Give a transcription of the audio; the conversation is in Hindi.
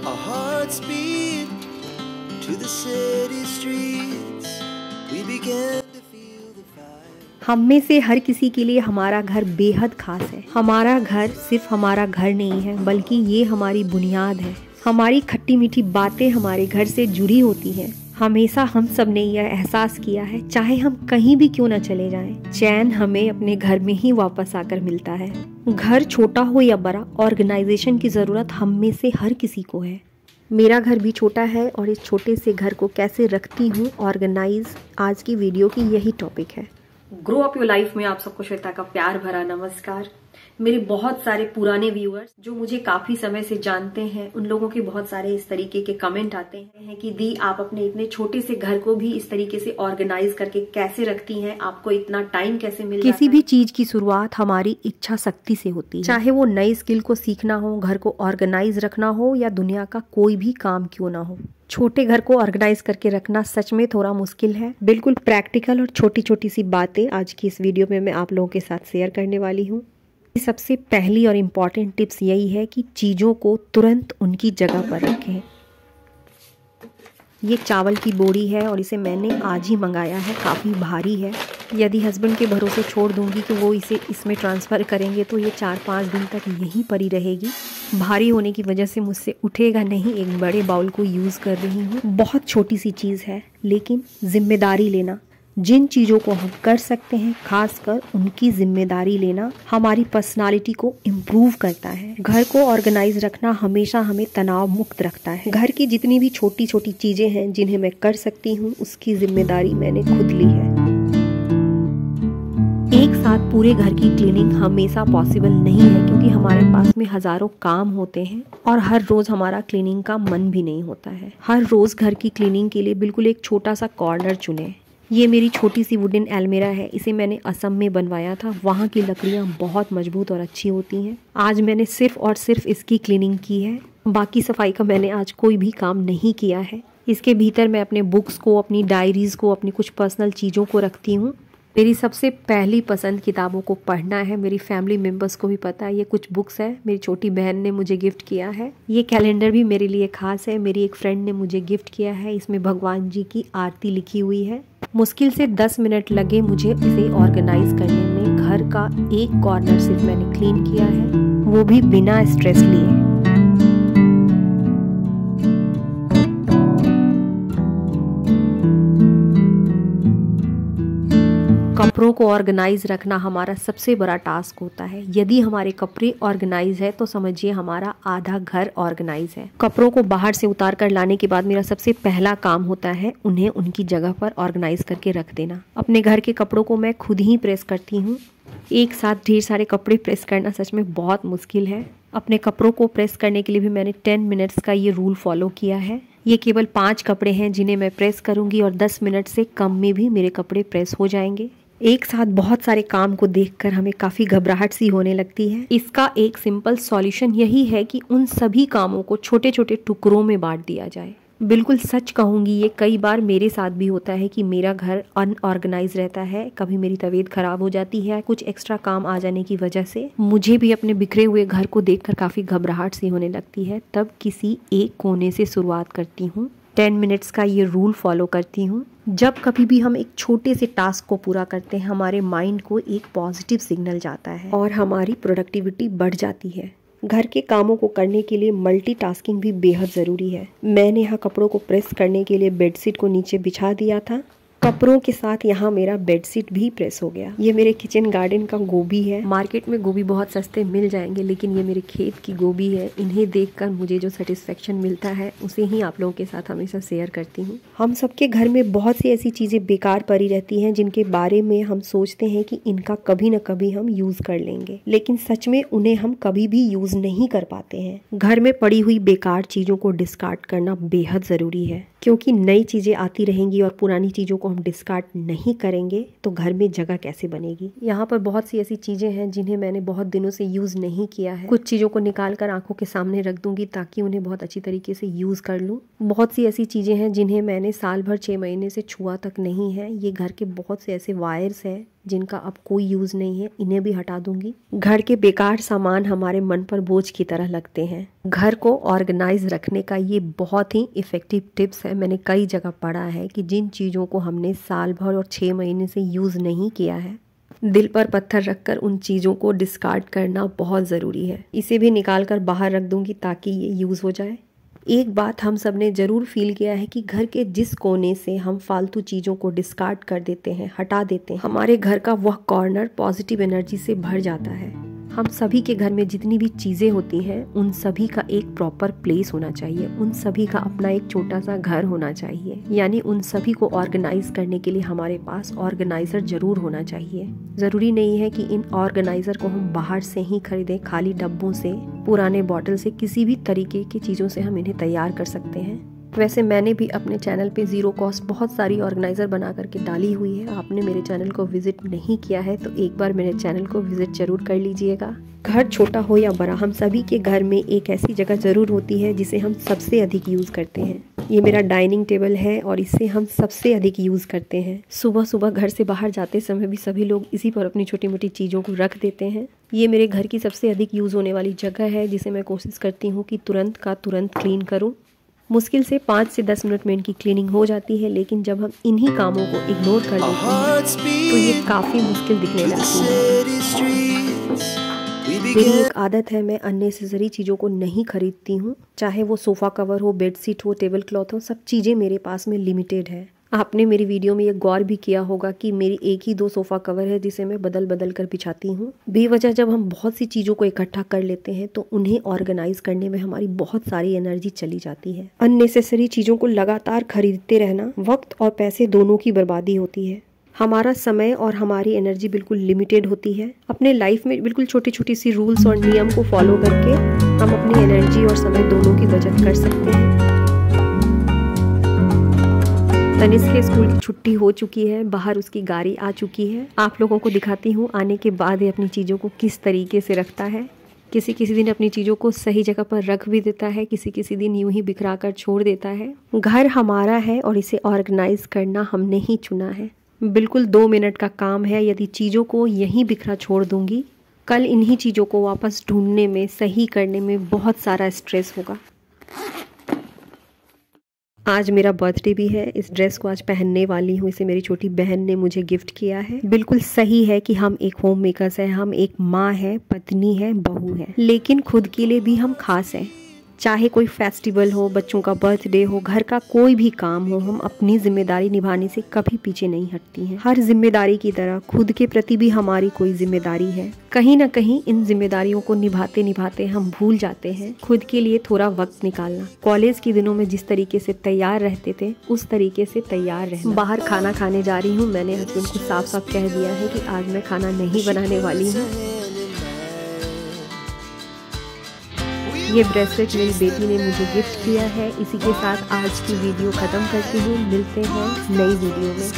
Our hearts beat to the city streets. We began to feel the fire. हम में से हर किसी के लिए हमारा घर बेहद खास है। हमारा घर सिर्फ हमारा घर नहीं है, बल्कि ये हमारी बुनियाद है। हमारी खट्टी मीठी बातें हमारे घर से जुड़ी होती हैं। हमेशा हम सब ने यह एहसास किया है, चाहे हम कहीं भी क्यों न चले जाएं, चैन हमें अपने घर में ही वापस आकर मिलता है। घर छोटा हो या बड़ा, ऑर्गेनाइजेशन की ज़रूरत हम में से हर किसी को है। मेरा घर भी छोटा है और इस छोटे से घर को कैसे रखती हूँ ऑर्गेनाइज, आज की वीडियो की यही टॉपिक है। ग्रो अप योर लाइफ में आप सबको श्वेता का प्यार भरा नमस्कार। मेरे बहुत सारे पुराने व्यूअर्स जो मुझे काफी समय से जानते हैं, उन लोगों के बहुत सारे इस तरीके के कमेंट आते हैं कि दी आप अपने इतने छोटे से घर को भी इस तरीके से ऑर्गेनाइज करके कैसे रखती हैं, आपको इतना टाइम कैसे मिल जाता है। किसी भी चीज की शुरुआत हमारी इच्छा शक्ति से होती है, चाहे वो नई स्किल को सीखना हो, घर को ऑर्गेनाइज रखना हो या दुनिया का कोई भी काम क्यों ना हो। छोटे घर को ऑर्गेनाइज करके रखना सच में थोड़ा मुश्किल है। बिल्कुल प्रैक्टिकल और छोटी छोटी सी बातें आज की इस वीडियो में मैं आप लोगों के साथ शेयर करने वाली हूँ। सबसे पहली और इम्पॉर्टेंट टिप्स यही है कि चीज़ों को तुरंत उनकी जगह पर रखें। ये चावल की बोरी है और इसे मैंने आज ही मंगाया है, काफ़ी भारी है। यदि हस्बैंड के भरोसे छोड़ दूंगी कि वो इसे इसमें ट्रांसफ़र करेंगे तो ये 4-5 दिन तक यहीं पड़ी रहेगी। भारी होने की वजह से मुझसे उठेगा नहीं। एक बड़े बाउल को यूज़ कर रही हूँ। बहुत छोटी सी चीज़ है, लेकिन जिम्मेदारी लेना, जिन चीज़ों को हम कर सकते हैं खासकर उनकी जिम्मेदारी लेना हमारी पर्सनालिटी को इम्प्रूव करता है। घर को ऑर्गेनाइज रखना हमेशा हमें तनाव मुक्त रखता है। घर की जितनी भी छोटी छोटी चीज़ें हैं जिन्हें मैं कर सकती हूँ, उसकी जिम्मेदारी मैंने खुद ली है। एक साथ पूरे घर की क्लीनिंग हमेशा पॉसिबल नहीं है, क्योंकि हमारे पास में हजारों काम होते हैं और हर रोज हमारा क्लीनिंग का मन भी नहीं होता है। हर रोज घर की क्लीनिंग के लिए बिल्कुल एक छोटा सा कॉर्नर चुने। ये मेरी छोटी सी वुडन अलमीरा है, इसे मैंने असम में बनवाया था। वहाँ की लकड़ियाँ बहुत मजबूत और अच्छी होती हैं। आज मैंने सिर्फ और सिर्फ इसकी क्लीनिंग की है, बाकी सफाई का मैंने आज कोई भी काम नहीं किया है। इसके भीतर मैं अपने बुक्स को, अपनी डायरीज़ को, अपनी कुछ पर्सनल चीज़ों को रखती हूँ। मेरी सबसे पहली पसंद किताबों को पढ़ना है। मेरी फैमिली मेम्बर्स को भी पता है। ये कुछ बुक्स है, मेरी छोटी बहन ने मुझे गिफ्ट किया है। ये कैलेंडर भी मेरे लिए खास है, मेरी एक फ्रेंड ने मुझे गिफ्ट किया है। इसमें भगवान जी की आरती लिखी हुई है। मुश्किल से 10 मिनट लगे मुझे इसे ऑर्गेनाइज करने में। घर का एक कॉर्नर सिर्फ मैंने क्लीन किया है, वो भी बिना स्ट्रेस लिए। कपड़ों को ऑर्गेनाइज रखना हमारा सबसे बड़ा टास्क होता है। यदि हमारे कपड़े ऑर्गेनाइज है तो समझिए हमारा आधा घर ऑर्गेनाइज है। कपड़ों को बाहर से उतार कर लाने के बाद मेरा सबसे पहला काम होता है उन्हें उनकी जगह पर ऑर्गेनाइज करके रख देना। अपने घर के कपड़ों को मैं खुद ही प्रेस करती हूँ। एक साथ ढेर सारे कपड़े प्रेस करना सच में बहुत मुश्किल है। अपने कपड़ों को प्रेस करने के लिए भी मैंने 10 मिनट्स का ये रूल फॉलो किया है। ये केवल 5 कपड़े हैं जिन्हें मैं प्रेस करूंगी और 10 मिनट से कम में भी मेरे कपड़े प्रेस हो जाएंगे। एक साथ बहुत सारे काम को देखकर हमें काफ़ी घबराहट सी होने लगती है। इसका एक सिंपल सॉल्यूशन यही है कि उन सभी कामों को छोटे छोटे टुकड़ों में बांट दिया जाए। बिल्कुल सच कहूँगी, ये कई बार मेरे साथ भी होता है कि मेरा घर अनऑर्गेनाइज रहता है। कभी मेरी तबीयत खराब हो जाती है कुछ एक्स्ट्रा काम आ जाने की वजह से। मुझे भी अपने बिखरे हुए घर को देखकर काफ़ी घबराहट सी होने लगती है। तब किसी एक कोने से शुरुआत करती हूँ। 10 मिनट्स का ये रूल फॉलो करती हूँ। जब कभी भी हम एक छोटे से टास्क को पूरा करते हैं, हमारे माइंड को एक पॉजिटिव सिग्नल जाता है और हमारी प्रोडक्टिविटी बढ़ जाती है। घर के कामों को करने के लिए मल्टीटास्किंग भी बेहद ज़रूरी है। मैंने यहाँ कपड़ों को प्रेस करने के लिए बेडशीट को नीचे बिछा दिया था। कपड़ों के साथ यहाँ मेरा बेडशीट भी प्रेस हो गया। ये मेरे किचन गार्डन का गोभी है। मार्केट में गोभी बहुत सस्ते मिल जाएंगे, लेकिन ये मेरे खेत की गोभी है। इन्हें देखकर मुझे जो सेटिस्फेक्शन मिलता है उसे ही आप लोगों के साथ हमेशा शेयर करती हूँ। हम सबके घर में बहुत सी ऐसी चीज़ें बेकार पड़ी रहती हैं जिनके बारे में हम सोचते हैं कि इनका कभी न कभी हम यूज़ कर लेंगे, लेकिन सच में उन्हें हम कभी भी यूज़ नहीं कर पाते हैं। घर में पड़ी हुई बेकार चीज़ों को डिस्कार्ड करना बेहद ज़रूरी है, क्योंकि नई चीज़ें आती रहेंगी और पुरानी चीज़ों को हम डिस्कार्ड नहीं करेंगे तो घर में जगह कैसे बनेगी। यहाँ पर बहुत सी ऐसी चीज़ें हैं जिन्हें मैंने बहुत दिनों से यूज़ नहीं किया है। कुछ चीज़ों को निकाल कर आंखों के सामने रख दूंगी ताकि उन्हें बहुत अच्छी तरीके से यूज़ कर लूँ। बहुत सी ऐसी चीज़ें हैं जिन्हें मैंने साल भर 6 महीने से छुआ तक नहीं है। ये घर के बहुत से ऐसे वायर्स हैं जिनका अब कोई यूज़ नहीं है, इन्हें भी हटा दूंगी। घर के बेकार सामान हमारे मन पर बोझ की तरह लगते हैं। घर को ऑर्गेनाइज रखने का ये बहुत ही इफ़ेक्टिव टिप्स है। मैंने कई जगह पढ़ा है कि जिन चीज़ों को हमने साल भर और 6 महीने से यूज़ नहीं किया है, दिल पर पत्थर रखकर उन चीज़ों को डिस्कार्ड करना बहुत ज़रूरी है। इसे भी निकाल कर बाहर रख दूंगी ताकि ये यूज़ हो जाए। एक बात हम सब ने ज़रूर फील किया है कि घर के जिस कोने से हम फालतू चीज़ों को डिस्कार्ड कर देते हैं, हटा देते हैं, हमारे घर का वह कॉर्नर पॉजिटिव एनर्जी से भर जाता है। हम सभी के घर में जितनी भी चीज़ें होती हैं, उन सभी का एक प्रॉपर प्लेस होना चाहिए, उन सभी का अपना एक छोटा सा घर होना चाहिए। यानी उन सभी को ऑर्गेनाइज करने के लिए हमारे पास ऑर्गेनाइज़र ज़रूर होना चाहिए। ज़रूरी नहीं है कि इन ऑर्गेनाइज़र को हम बाहर से ही खरीदें, खाली डब्बों से, पुराने बॉटल से, किसी भी तरीके की चीज़ों से हम इन्हें तैयार कर सकते हैं। वैसे मैंने भी अपने चैनल पे ज़ीरो कॉस्ट बहुत सारी ऑर्गेनाइज़र बना करके डाली हुई है। आपने मेरे चैनल को विजिट नहीं किया है तो एक बार मेरे चैनल को विजिट जरूर कर लीजिएगा। घर छोटा हो या बड़ा, हम सभी के घर में एक ऐसी जगह ज़रूर होती है जिसे हम सबसे अधिक यूज़ करते हैं। ये मेरा डाइनिंग टेबल है और इसे हम सबसे अधिक यूज़ करते हैं। सुबह सुबह घर से बाहर जाते समय भी सभी लोग इसी पर अपनी छोटी मोटी चीज़ों को रख देते हैं। ये मेरे घर की सबसे अधिक यूज़ होने वाली जगह है जिसे मैं कोशिश करती हूँ कि तुरंत का तुरंत क्लीन करूँ। मुश्किल से 5 से 10 मिनट में इनकी क्लीनिंग हो जाती है, लेकिन जब हम इन्हीं कामों को इग्नोर कर देते हैं तो ये काफ़ी मुश्किल दिखने लगती है। मेरी एक आदत है, मैं अननेसेसरी चीज़ों को नहीं खरीदती हूँ। चाहे वो सोफ़ा कवर हो, बेडशीट हो, टेबल क्लॉथ हो, सब चीज़ें मेरे पास में लिमिटेड है। आपने मेरी वीडियो में ये गौर भी किया होगा कि मेरी एक ही 2 सोफ़ा कवर है जिसे मैं बदल बदल कर बिछाती हूँ। बेवजह जब हम बहुत सी चीज़ों को इकट्ठा कर लेते हैं तो उन्हें ऑर्गेनाइज करने में हमारी बहुत सारी एनर्जी चली जाती है। अननेसेसरी चीज़ों को लगातार खरीदते रहना वक्त और पैसे दोनों की बर्बादी होती है। हमारा समय और हमारी एनर्जी बिल्कुल लिमिटेड होती है। अपने लाइफ में बिल्कुल छोटी छोटी सी रूल्स और नियम को फॉलो करके हम अपनी एनर्जी और समय दोनों की बचत कर सकते हैं। तनिष्क के स्कूल की छुट्टी हो चुकी है, बाहर उसकी गाड़ी आ चुकी है। आप लोगों को दिखाती हूँ आने के बाद ये अपनी चीज़ों को किस तरीके से रखता है। किसी किसी दिन अपनी चीज़ों को सही जगह पर रख भी देता है, किसी किसी दिन यूं ही बिखरा कर छोड़ देता है। घर हमारा है और इसे ऑर्गेनाइज करना हमने ही चुना है। बिल्कुल 2 मिनट का काम है। यदि चीज़ों को यहीं बिखरा छोड़ दूंगी, कल इन्हीं चीज़ों को वापस ढूंढने में, सही करने में बहुत सारा स्ट्रेस होगा। आज मेरा बर्थडे भी है। इस ड्रेस को आज पहनने वाली हूँ। इसे मेरी छोटी बहन ने मुझे गिफ्ट किया है। बिल्कुल सही है कि हम एक होम मेकर्स हैं, हम एक माँ है, पत्नी है, बहू है, लेकिन खुद के लिए भी हम खास हैं। चाहे कोई फेस्टिवल हो, बच्चों का बर्थडे हो, घर का कोई भी काम हो, हम अपनी जिम्मेदारी निभाने से कभी पीछे नहीं हटती हैं। हर जिम्मेदारी की तरह खुद के प्रति भी हमारी कोई जिम्मेदारी है। कहीं ना कहीं इन जिम्मेदारियों को निभाते निभाते हम भूल जाते हैं खुद के लिए थोड़ा वक्त निकालना। कॉलेज के दिनों में जिस तरीके से तैयार रहते थे, उस तरीके से तैयार रहना। बाहर खाना खाने जा रही हूँ। मैंने हस्बैंड को साफ साफ कह दिया है कि आज मैं खाना नहीं बनाने वाली हूँ। ये ब्रेसलेट मेरी बेटी ने मुझे गिफ्ट किया है। इसी के साथ आज की वीडियो ख़त्म करती हूँ। मिलते हैं नई वीडियो में।